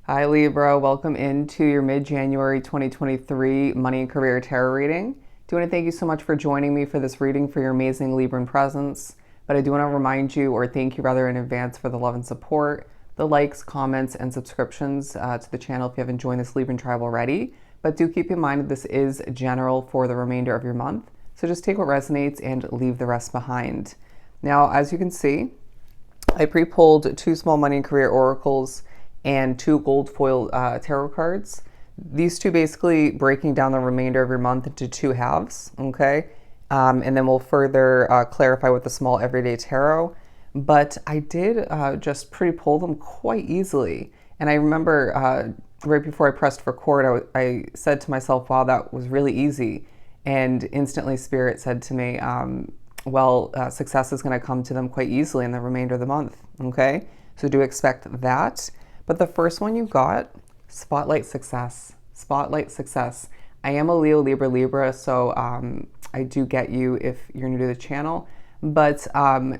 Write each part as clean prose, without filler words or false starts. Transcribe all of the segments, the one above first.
Hi Libra, welcome into your mid-January 2023 Money and Career Tarot reading. Do want to thank you so much for joining me for this reading, for your amazing Libran presence. But I do want to remind you, or thank you rather in advance, for the love and support, the likes, comments, and subscriptions to the channel if you haven't joined this Libran tribe already. But do keep in mind that this is general for the remainder of your month. So just take what resonates and leave the rest behind. Now, as you can see, I pre-pulled two small money and career oracles and two gold foil tarot cards. These two basically breaking down the remainder of your month into two halves, okay? And then we'll further clarify with the small everyday tarot. But I did just pre-pull them quite easily. And I remember right before I pressed record, I said to myself, wow, that was really easy. And instantly Spirit said to me, success is going to come to them quite easily in the remainder of the month, okay? So do expect that. But the first one you got, Spotlight Success. Spotlight Success. I am a Leo, Libra, so I do get you if you're new to the channel. But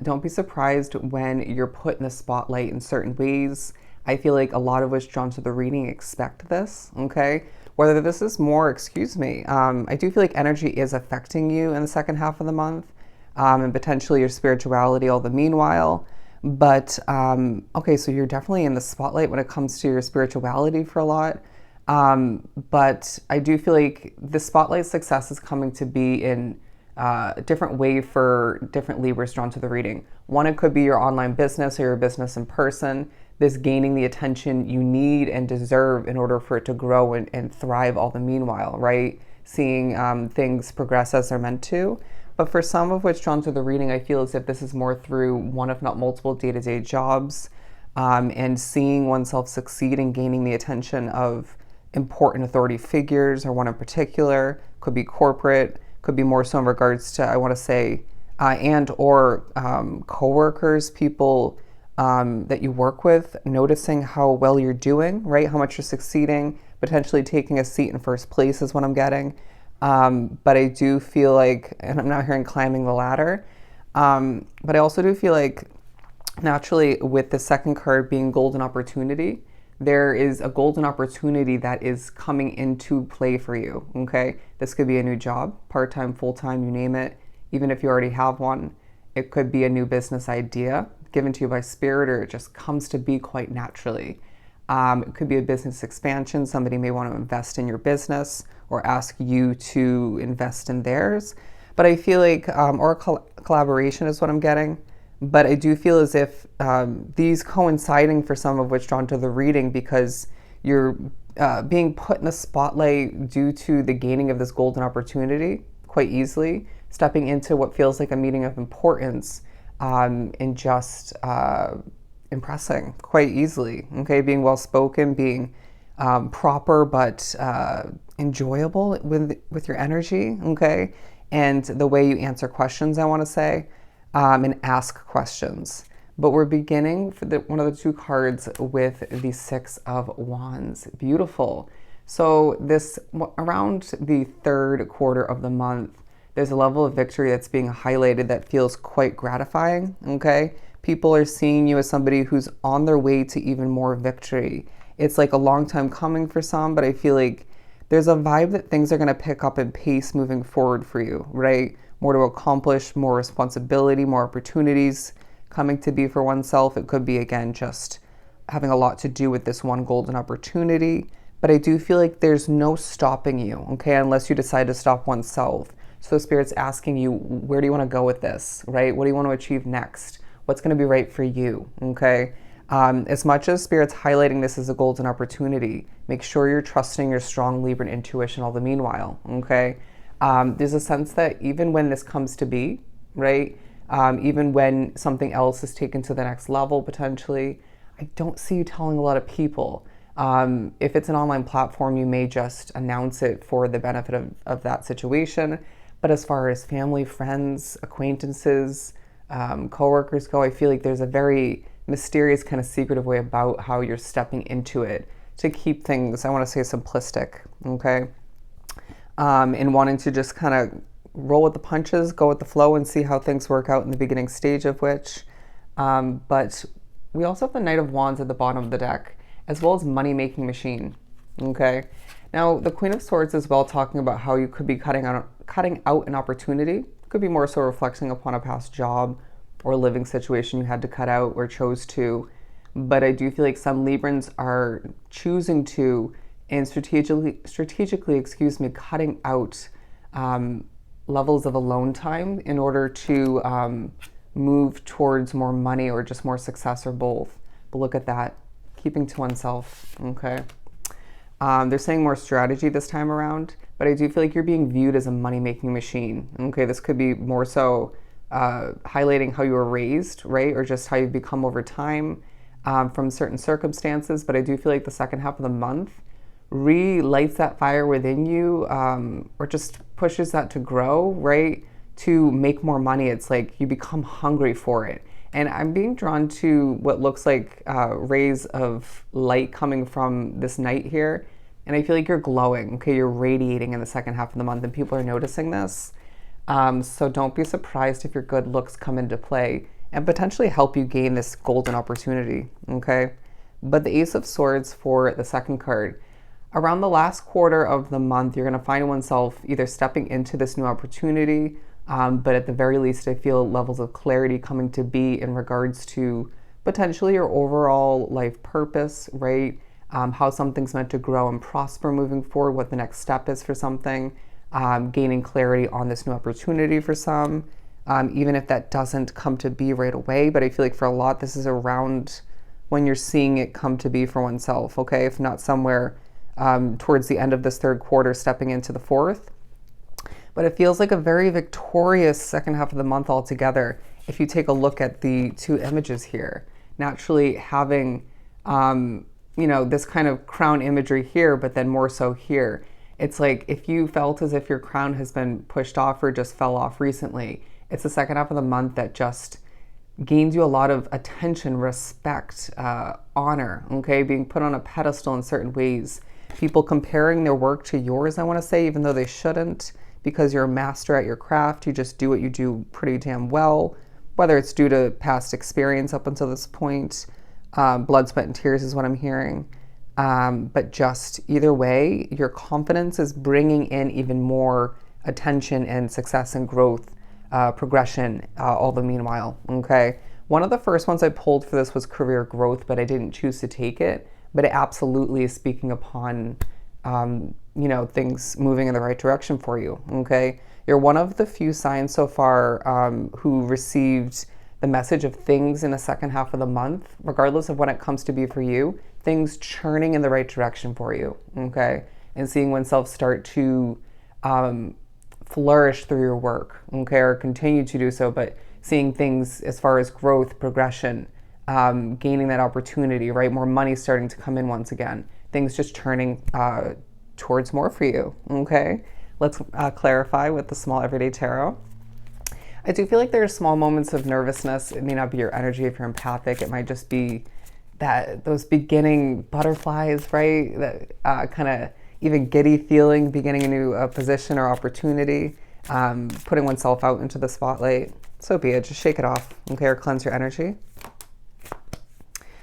don't be surprised when you're put in the spotlight in certain ways. I feel like a lot of us drawn to the reading expect this, okay? Whether this is more, I do feel like energy is affecting you in the second half of the month, and potentially your spirituality all the meanwhile. But, okay, so you're definitely in the spotlight when it comes to your spirituality for a lot. But I do feel like the spotlight success is coming to be in a different way for different Libras drawn to the reading. One, it could be your online business or your business in person. This gaining the attention you need and deserve in order for it to grow and thrive all the meanwhile, right? Seeing things progress as they're meant to. But for some of which drawn to the reading, I feel as if this is more through one, if not multiple, day-to-day jobs, and seeing oneself succeed and gaining the attention of important authority figures, or one in particular. Could be corporate, could be more so in regards to, I want to say, coworkers, people that you work with, noticing how well you're doing, right? How much you're succeeding, potentially taking a seat in first place is what I'm getting. But I do feel like, and I'm not hearing climbing the ladder, but I also do feel like naturally with the second card being golden opportunity, there is a golden opportunity that is coming into play for you, okay? This could be a new job, part-time, full-time, you name it. Even if you already have one, it could be a new business idea given to you by Spirit, or it just comes to be quite naturally. It could be a business expansion. Somebody may want to invest in your business or ask you to invest in theirs. But I feel like, or collaboration is what I'm getting. But I do feel as if these coinciding for some of which drawn to the reading, because you're being put in the spotlight due to the gaining of this golden opportunity quite easily, stepping into what feels like a meeting of importance, and just impressing quite easily, okay? Being well-spoken, being proper but enjoyable with your energy, okay? And the way you answer questions, I want to say, and ask questions. But we're beginning for one of the two cards with the Six of Wands. Beautiful. So this, around the third quarter of the month, there's a level of victory that's being highlighted that feels quite gratifying, okay? People are seeing you as somebody who's on their way to even more victory. It's like a long time coming for some, but I feel like there's a vibe that things are going to pick up in pace moving forward for you, right? More to accomplish, more responsibility, more opportunities coming to be for oneself. It could be, again, just having a lot to do with this one golden opportunity. But I do feel like there's no stopping you, okay, unless you decide to stop oneself. So Spirit's asking you, where do you want to go with this, right? What do you want to achieve next? What's going to be right for you, okay? As much as Spirit's highlighting this as a golden opportunity, make sure you're trusting your strong Libran intuition all the meanwhile, okay? There's a sense that even when this comes to be, right? Even when something else is taken to the next level, potentially, I don't see you telling a lot of people. If it's an online platform, you may just announce it for the benefit of that situation. But as far as family, friends, acquaintances, coworkers go, I feel like there's a very mysterious kind of secretive way about how you're stepping into it to keep things, I want to say, simplistic, okay? And wanting to just kind of roll with the punches, go with the flow, and see how things work out in the beginning stage of which. But we also have the Knight of Wands at the bottom of the deck. as well as money-making machine, okay? Now, the Queen of Swords as well, talking about how you could be cutting out an opportunity. Could be more so reflecting upon a past job or living situation you had to cut out or chose to. But I do feel like some Librans are choosing to and strategically, cutting out levels of alone time in order to move towards more money or just more success or both. But look at that, keeping to oneself, okay? They're saying more strategy this time around, but I do feel like you're being viewed as a money-making machine. Okay, this could be more so highlighting how you were raised, right? Or just how you've become over time from certain circumstances. But I do feel like the second half of the month relights that fire within you, or just pushes that to grow, right? To make more money. It's like you become hungry for it. And I'm being drawn to what looks like rays of light coming from this night here. And I feel like you're glowing, okay? You're radiating in the second half of the month and people are noticing this. So don't be surprised if your good looks come into play and potentially help you gain this golden opportunity, okay? But the Ace of Swords for the second card, around the last quarter of the month, you're gonna find oneself either stepping into this new opportunity, but at the very least, I feel levels of clarity coming to be in regards to potentially your overall life purpose, right? How something's meant to grow and prosper moving forward, what the next step is for something, gaining clarity on this new opportunity for some, even if that doesn't come to be right away. But I feel like for a lot, this is around when you're seeing it come to be for oneself, okay? If not somewhere towards the end of this third quarter, stepping into the fourth. But it feels like a very victorious second half of the month altogether. If you take a look at the two images here, naturally having, this kind of crown imagery here, but then more so here. It's like if you felt as if your crown has been pushed off or just fell off recently, it's the second half of the month that just gains you a lot of attention, respect, honor, okay? Being put on a pedestal in certain ways. People comparing their work to yours, I want to say, even though they shouldn't. Because you're a master at your craft, you just do what you do pretty damn well, whether it's due to past experience up until this point. Blood, sweat, and tears is what I'm hearing. But just either way, your confidence is bringing in even more attention and success and growth, progression, all the meanwhile, okay? One of the first ones I pulled for this was career growth, but I didn't choose to take it. But it absolutely is speaking upon things moving in the right direction for you, okay? You're one of the few signs so far who received the message of things in the second half of the month, regardless of when it comes to be for you, things churning in the right direction for you, okay? And seeing oneself start to flourish through your work, okay? Or continue to do so, but seeing things as far as growth, progression, gaining that opportunity, right? More money starting to come in once again. Things just turning towards more for you, okay? Let's clarify with the small everyday tarot. I do feel like there are small moments of nervousness. It may not be your energy if you're empathic. It might just be those beginning butterflies, right? That kind of even giddy feeling, beginning a new position or opportunity, putting oneself out into the spotlight. So be it, just shake it off, okay? Or cleanse your energy.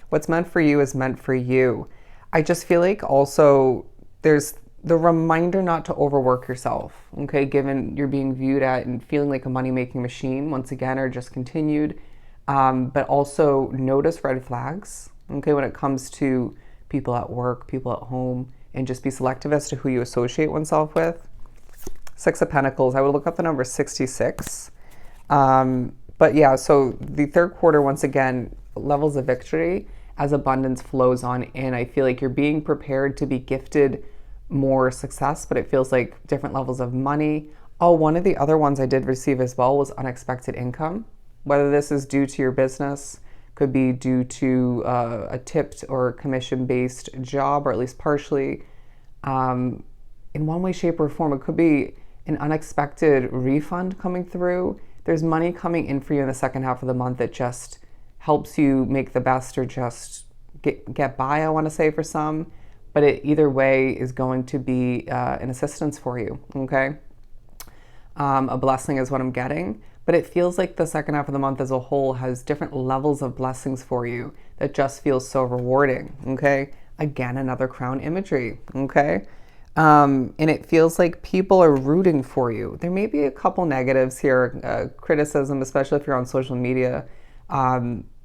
What's meant for you is meant for you. I just feel like also there's the reminder not to overwork yourself, okay? Given you're being viewed at and feeling like a money-making machine, once again, or just continued. But also notice red flags, okay? When it comes to people at work, people at home, and just be selective as to who you associate oneself with. Six of Pentacles, I would look up the number 66. But yeah, so the third quarter, once again, levels of victory as abundance flows on in. I feel like you're being prepared to be gifted more success, but it feels like different levels of money. Oh, one of the other ones I did receive as well was unexpected income. Whether this is due to your business, could be due to a tipped or commission-based job, or at least partially. In one way, shape, or form, it could be an unexpected refund coming through. There's money coming in for you in the second half of the month that just helps you make the best or just get by, I want to say, for some. But it either way is going to be an assistance for you, okay? A blessing is what I'm getting. But it feels like the second half of the month as a whole has different levels of blessings for you that just feels so rewarding, okay? Again, another crown imagery, okay? And it feels like people are rooting for you. There may be a couple negatives here, criticism, especially if you're on social media,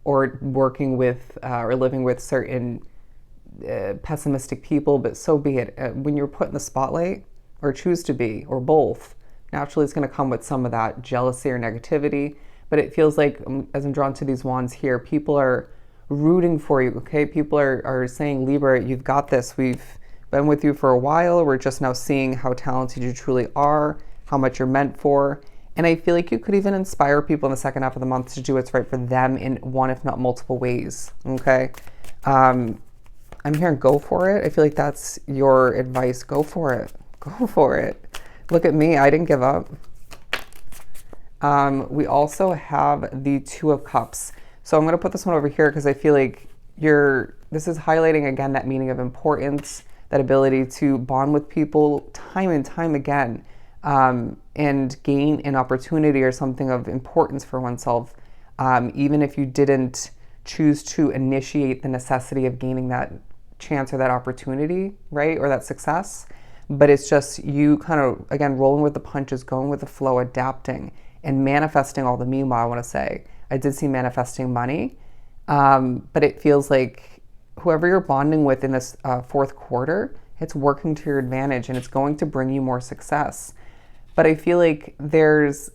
or working with or living with certain pessimistic people, but so be it. When you're put in the spotlight, or choose to be, or both, naturally it's going to come with some of that jealousy or negativity. But it feels like, as I'm drawn to these wands here, people are rooting for you, okay? People are saying, Libra, you've got this. We've been with you for a while. We're just now seeing how talented you truly are, how much you're meant for. And I feel like you could even inspire people in the second half of the month to do what's right for them in one, if not multiple ways, okay? I'm hearing go for it. I feel like that's your advice. Go for it. Go for it. Look at me. I didn't give up. We also have the Two of Cups. So I'm going to put this one over here because I feel like this is highlighting again that meaning of importance, that ability to bond with people time and time again, and gain an opportunity or something of importance for oneself, even if you didn't choose to initiate the necessity of gaining that chance or that opportunity, right? Or that success. But it's just you kind of, again, rolling with the punches, going with the flow, adapting, and manifesting all the meanwhile, I want to say. I did see manifesting money, but it feels like whoever you're bonding with in this fourth quarter, it's working to your advantage and it's going to bring you more success. But I feel like there's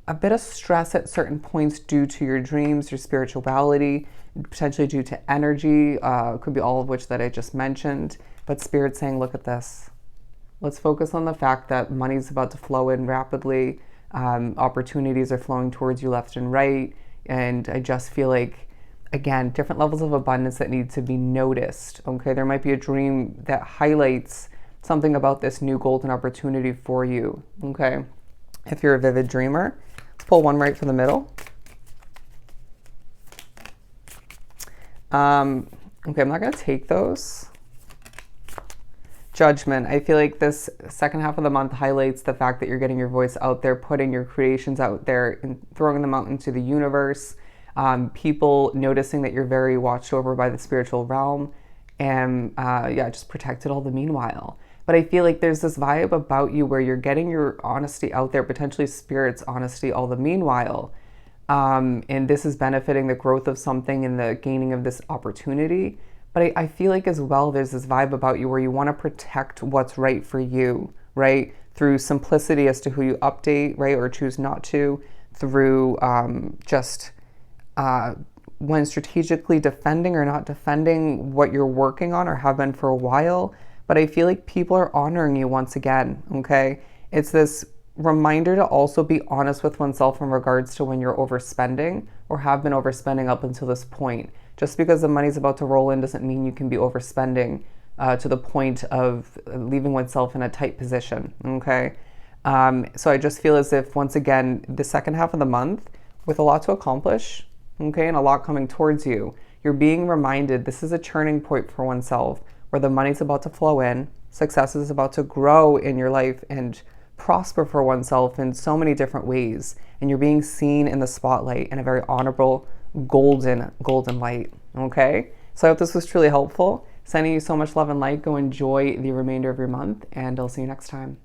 a bit of stress at certain points due to your dreams, your spirituality, potentially due to energy, could be all of which that I just mentioned. But Spirit's saying, look at this. Let's focus on the fact that money's about to flow in rapidly. Opportunities are flowing towards you left and right. And I just feel like, again, different levels of abundance that need to be noticed. Okay, there might be a dream that highlights something about this new golden opportunity for you. Okay, if you're a vivid dreamer, let's pull one right from the middle. Okay, I'm not going to take those. Judgment. I feel like this second half of the month highlights the fact that you're getting your voice out there, putting your creations out there and throwing them out into the universe. People noticing that you're very watched over by the spiritual realm, and just protected all the meanwhile. But I feel like there's this vibe about you where you're getting your honesty out there, potentially Spirit's honesty all the meanwhile. And this is benefiting the growth of something and the gaining of this opportunity. But I feel like as well, there's this vibe about you where you want to protect what's right for you, right? Through simplicity as to who you update, right? Or choose not to, through when strategically defending or not defending what you're working on or have been for a while. But I feel like people are honoring you once again, okay? It's this reminder to also be honest with oneself in regards to when you're overspending or have been overspending up until this point. Just because the money's about to roll in doesn't mean you can be overspending to the point of leaving oneself in a tight position, okay? So I just feel as if, once again, the second half of the month, with a lot to accomplish, okay, and a lot coming towards you, you're being reminded this is a turning point for oneself where the money's about to flow in, success is about to grow in your life and prosper for oneself in so many different ways. And you're being seen in the spotlight in a very honorable, golden light, okay? So I hope this was truly helpful. Sending you so much love and light. Go enjoy the remainder of your month, and I'll see you next time.